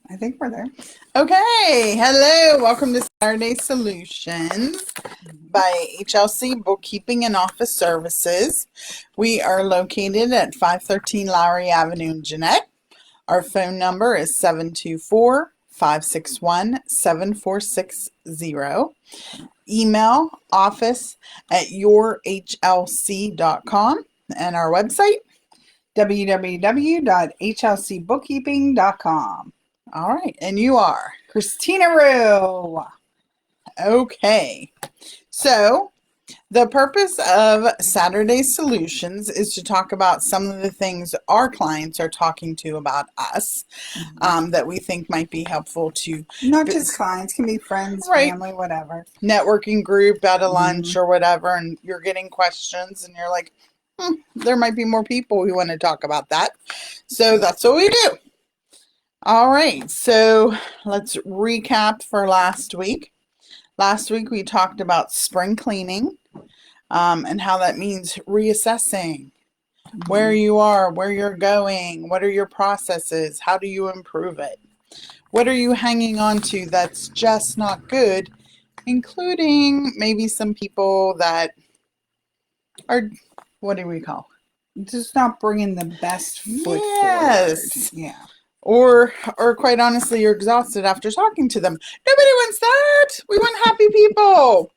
I think we're there. Okay, hello. Welcome to Saturday Solutions by HLC Bookkeeping and Office Services. We are located at 513 Lowry Avenue in Jeanette. Our phone number is 724-561-7460. Email office@yourhlc.com and our website www.hlcbookkeeping.com. All right, and you are Christina Rue. okay. So the purpose of Saturday Solutions is to talk about some of the things our clients are talking to about us that we think might be helpful to Not just clients, can be friends, Right. family, whatever. Networking group at a lunch or whatever, and you're getting questions and you're like, there might be more people who want to talk about that. So that's what we do. All right, so let's recap for last week. Last week we talked about spring cleaning and how that means reassessing where you are, where you're going, what are your processes, how do you improve it, what are you hanging on to that's just not good, including maybe some people that are, what do we call? Just not bringing the best foot Yes. forward. Yeah. Or quite honestly, you're exhausted after talking to them. Nobody wants that. We want happy people.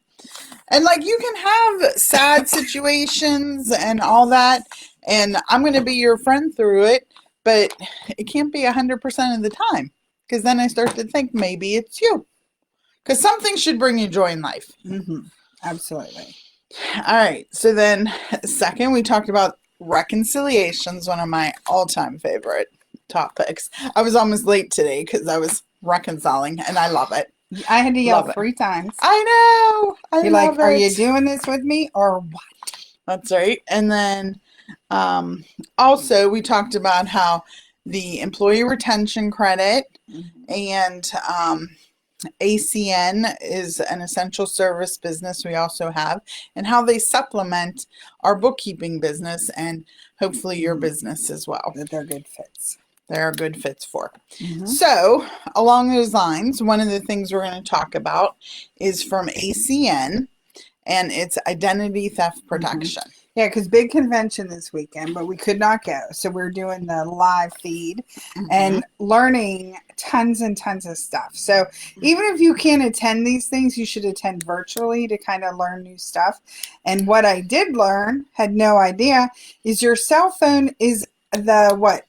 And like, you can have sad situations and all that, and I'm going to be your friend through it, but it can't be 100% of the time, because then I start to think maybe it's you. Because something should bring you joy in life. Absolutely. All right. So then, second, we talked about reconciliations, one of my all-time favorite topics. I was almost late today because I was reconciling, and I love it. I had to yell Love it. 3 times. I know. You're love like, are you it. doing this with me or what? That's right. And then also we talked about how the employee retention credit and ACN is an essential service business we also have, and how they supplement our bookkeeping business and hopefully your business as well. That they're good fits. They're good fits for. So along those lines, one of the things we're going to talk about is from ACN, and it's identity theft protection. Yeah, because big convention this weekend, but we could not go. So we're doing the live feed and learning tons and tons of stuff. So even if you can't attend these things, you should attend virtually to kind of learn new stuff. And what I did learn, had no idea, is your cell phone is the what?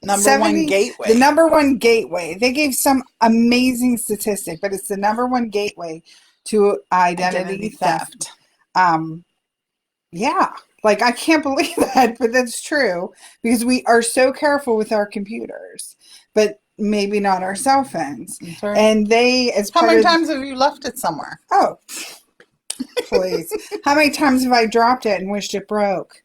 Number one gateway. The number one gateway. They gave some amazing statistic, but it's the number one gateway to identity theft. Yeah, like I can't believe that, but that's true because we are so careful with our computers, but maybe not our cell phones. Right. And they, as how many times have you left it somewhere? Oh, please. How many times have I dropped it and wished it broke?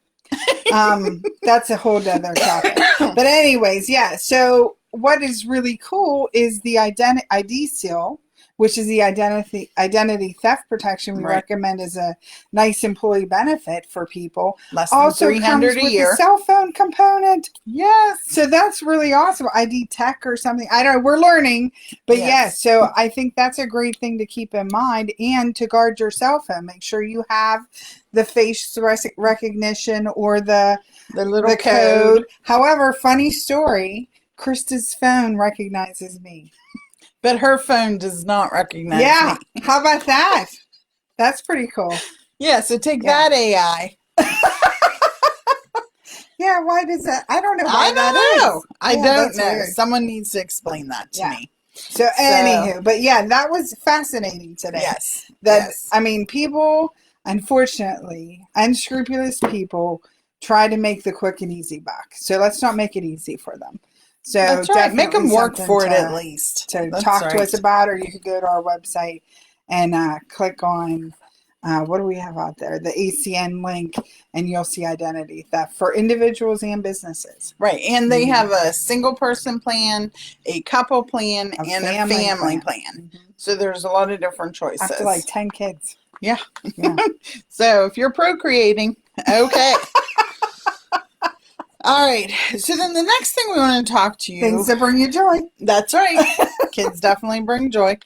That's a whole other topic. But anyways, yeah. So what is really cool is the ID seal, which is the identity theft protection we recommend as a nice employee benefit for people. Less than also $300 comes a with year. The cell phone component. Yes. So that's really awesome. ID tech or something. I don't know. We're learning. But yes, so I think that's a great thing to keep in mind, and to guard your cell phone. Make sure you have the face recognition or the little code. However, funny story, Krista's phone recognizes me. But her phone does not recognize me. How about that? That's pretty cool. Yeah, so take that, AI. Yeah, why does that? I don't know why I don't know. I don't know. Weird. Someone needs to explain that to me. So anywho, but yeah, that was fascinating today. Yes. I mean, people, unfortunately, unscrupulous people try to make the quick and easy buck. So let's not make it easy for them. So that's right. Make them work for it at least. To talk to us about, or you could go to our website and click on, what do we have out there? The ACN link, and you'll see identity theft for individuals and businesses. Right. And they have a single person plan, a couple plan, and a family plan. So there's a lot of different choices. Up to like 10 kids. Yeah. So if you're procreating, okay. All right. So then the next thing we want to talk to you. Things that bring you joy. That's right. Kids definitely bring joy.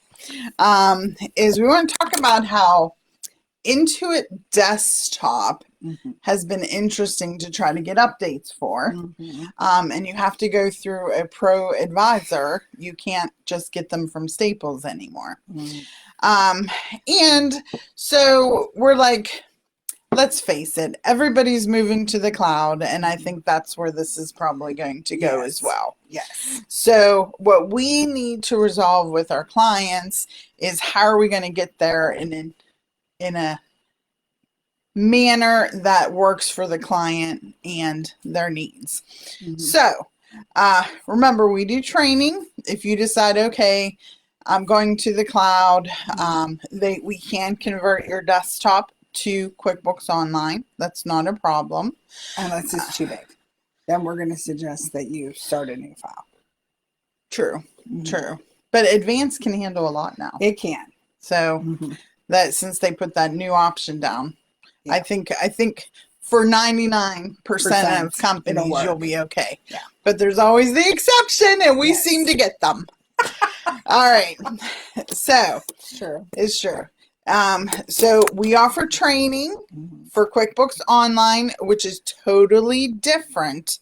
Is we want to talk about how Intuit Desktop has been interesting to try to get updates for. And you have to go through a pro advisor. You can't just get them from Staples anymore. And so we're like, let's face it, everybody's moving to the cloud, and I think that's where this is probably going to go as well. Yes. So what we need to resolve with our clients is how are we going to get there in a manner that works for the client and their needs. So remember, we do training. If you decide, okay, I'm going to the cloud, we can convert your desktop to QuickBooks Online. That's not a problem. Unless it's too big. Then we're going to suggest that you start a new file. True. But Advanced can handle a lot now. It can. So that since they put that new option down, I think for 99% of companies you'll be okay. Yeah. But there's always the exception, and we seem to get them. All right. So it's true. So we offer training for QuickBooks Online, which is totally different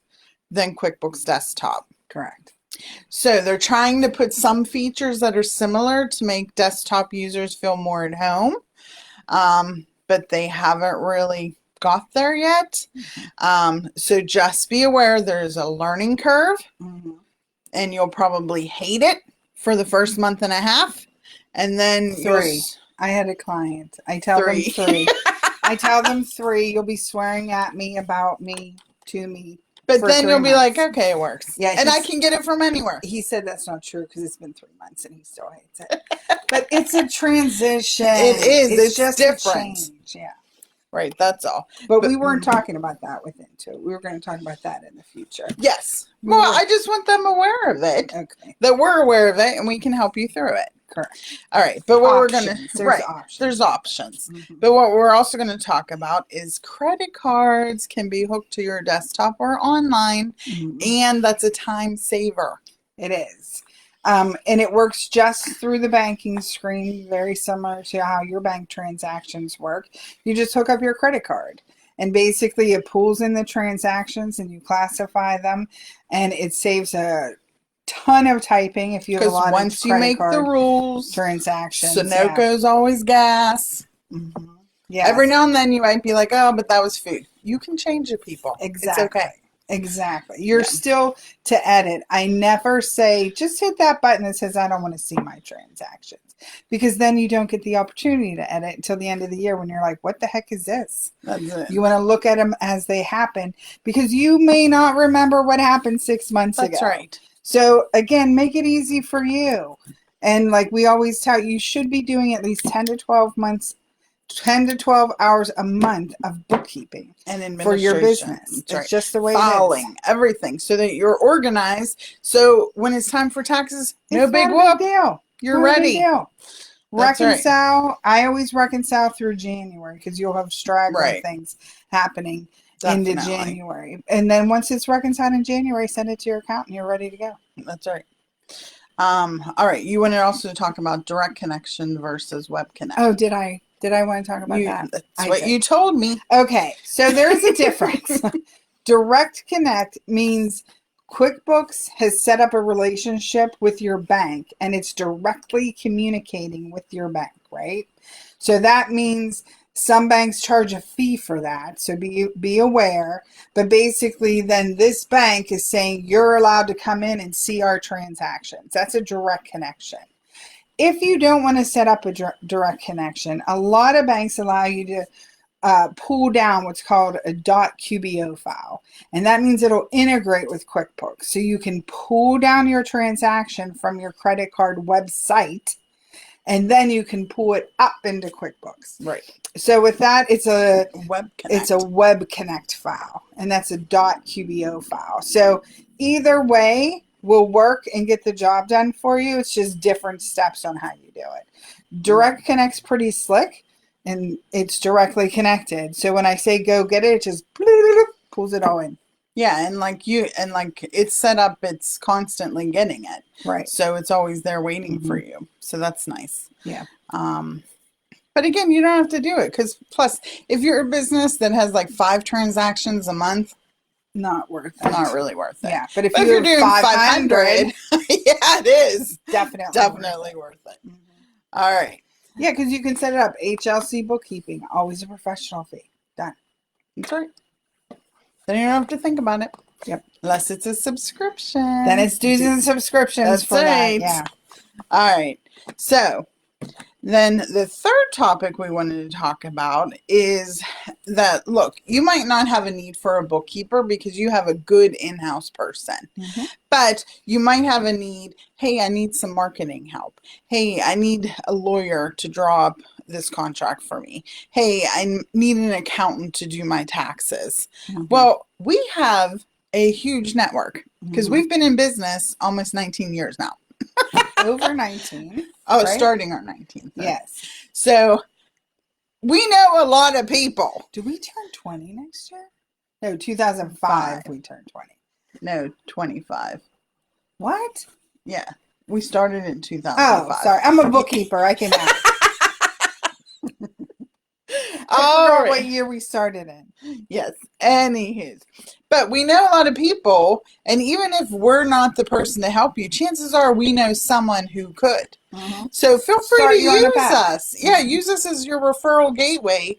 than QuickBooks Desktop. Correct. So they're trying to put some features that are similar to make desktop users feel more at home, but they haven't really got there yet. So just be aware there's a learning curve, and you'll probably hate it for the first month and a half, and then 3. I had a client. I tell them 3. I tell them 3. You'll be swearing at me, about me, to me. But then you'll be like, okay, it works. Yeah, and I can get it from anywhere. He said that's not true because it's been 3 months and he still hates it. But it's a transition. It is. It's just different. A change. Yeah. Right. That's all. But we weren't talking about that with Intuit. We were going to talk about that in the future. Yes. Well, I just want them aware of it. Okay. That we're aware of it and we can help you through it. Correct. All right. But what options. we're going to, There's options. But what we're also going to talk about is credit cards can be hooked to your desktop or online, and that's a time saver. It is. And it works just through the banking screen, very similar to how your bank transactions work. You just hook up your credit card, and basically it pulls in the transactions and you classify them, and it saves a ton of typing if you have a lot of credit once you make the rules, transactions. Sunoco's always gas. Yeah. Every now and then you might be like, oh, but that was food. You can change it, people. Exactly. It's okay. Exactly. You're still to edit. I never say, just hit that button that says, I don't want to see my transactions. Because then you don't get the opportunity to edit until the end of the year when you're like, what the heck is this? That's it. You want to look at them as they happen because you may not remember what happened 6 months ago. That's right. So again, make it easy for you. And like we always tell you, should be doing at least 10 to 12 hours a month of bookkeeping and for your business. That's it's just the way Filing, it is. Everything, so that you're organized. So when it's time for taxes, no big whoop. Deal. You're ready. Big deal. Reconcile. Right. I always reconcile through January because you'll have straggler things happening into January. And then once it's reconciled in January, send it to your accountant and you're ready to go. That's right. All right. You wanted also to talk about direct connection versus web connection. Oh, did I want to talk about that? That's what you told me. Okay. So there's a difference. Direct connect means QuickBooks has set up a relationship with your bank and it's directly communicating with your bank, right? So that means some banks charge a fee for that, so be aware. But basically, then this bank is saying you're allowed to come in and see our transactions. That's a direct connection. If you don't want to set up a direct connection, a lot of banks allow you to pull down what's called a .qbo file. And that means it'll integrate with QuickBooks. So you can pull down your transaction from your credit card website, and then you can pull it up into QuickBooks. Right. So with that, it's a web connect file, and that's a .qbo file. So either way will work and get the job done for you. It's just different steps on how you do it. Direct Connect's pretty slick, and it's directly connected. So when I say go get it, it just pulls it all in. Yeah, and like it's set up, it's constantly getting it. Right. So it's always there waiting for you. So that's nice. Yeah. But again, you don't have to do it because plus, if you're a business that has like 5 transactions a month, Not worth it. not really worth it. Yeah. But if But if you're you're doing 500, yeah, it is definitely worth it. Mhm. All right. Yeah, because you can set it up. HLC bookkeeping, always a professional fee. Done. That's right. Then you don't have to think about it. Yep. Unless it's a subscription. Then it's dues and subscriptions That's for right. that. Yeah. All right. So then the third topic we wanted to talk about is that, look, you might not have a need for a bookkeeper because you have a good in-house person. Mm-hmm. But you might have a need, hey, I need some marketing help. Hey, I need a lawyer to draw up this contract for me. Hey, I need an accountant to do my taxes. Mm-hmm. Well, we have a huge network because Mhm. we've been in business almost 19 years now. Over 19. Oh, right? starting our 19th. Yes. So we know a lot of people. Do we turn 20 next year? No, 2005 we turned 20. No, 25. What? Yeah. We started in 2005. Oh, sorry. I'm a bookkeeper. I can ask. I All forgot right. what year we started in. Yes, anywho. But we know a lot of people, and even if we're not the person to help you, chances are we know someone who could. Mm-hmm. So feel free Start to you on a use path. us. Yeah, use us as your referral gateway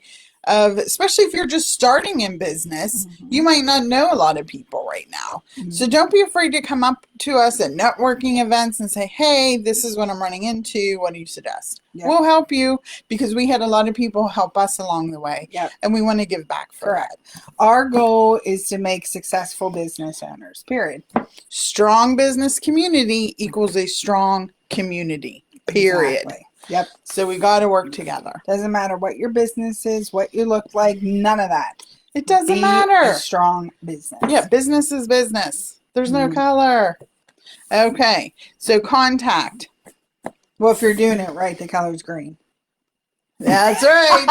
of, especially if you're just starting in business, Mhm. you might not know a lot of people right now. Mhm. So don't be afraid to come up to us at networking events and say, hey, this is what I'm running into. What do you suggest? Yep. We'll help you because we had a lot of people help us along the way. Yep. And we want to give back for Correct. that. Our goal is to make successful business owners, period. Strong business community equals a strong community, period. Exactly. Yep. So we got to work together. Doesn't matter what your business is, what you look like, none of that. It doesn't Be matter. a strong business. Yeah, business is business. There's no color. Okay, so contact. Well, if you're doing it right, the color's green. That's right.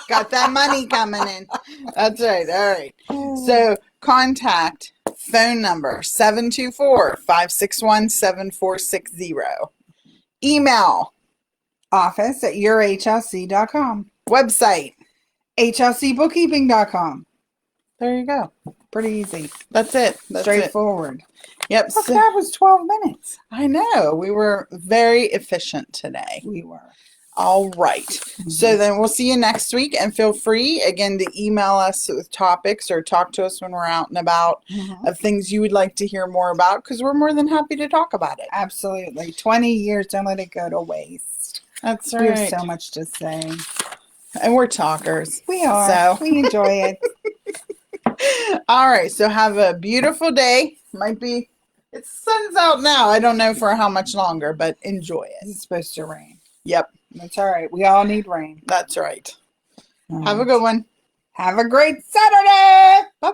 Got that money coming in. That's right. All right. So contact, phone number 724-561-7460. Email, office@yourhlc.com. website. hlcbookkeeping.com. There you go. Pretty easy. That's it. That's Straightforward. it. Yep. Look, So, that was 12 minutes. I know. We were very efficient today. We were. All right. So then we'll see you next week, and feel free again to email us with topics or talk to us when we're out and about of things you would like to hear more about, because we're more than happy to talk about it. Absolutely. 20 years, don't let it go to waste. That's We right. have so much to say. And we're talkers. We are. So We enjoy it. all right. So have a beautiful day. Might be, it's sun's out now. I don't know for how much longer, but enjoy it. It's supposed to rain. Yep. That's all right. We all need rain. That's right. All Have a right. good one. Have a great Saturday. Bye-bye.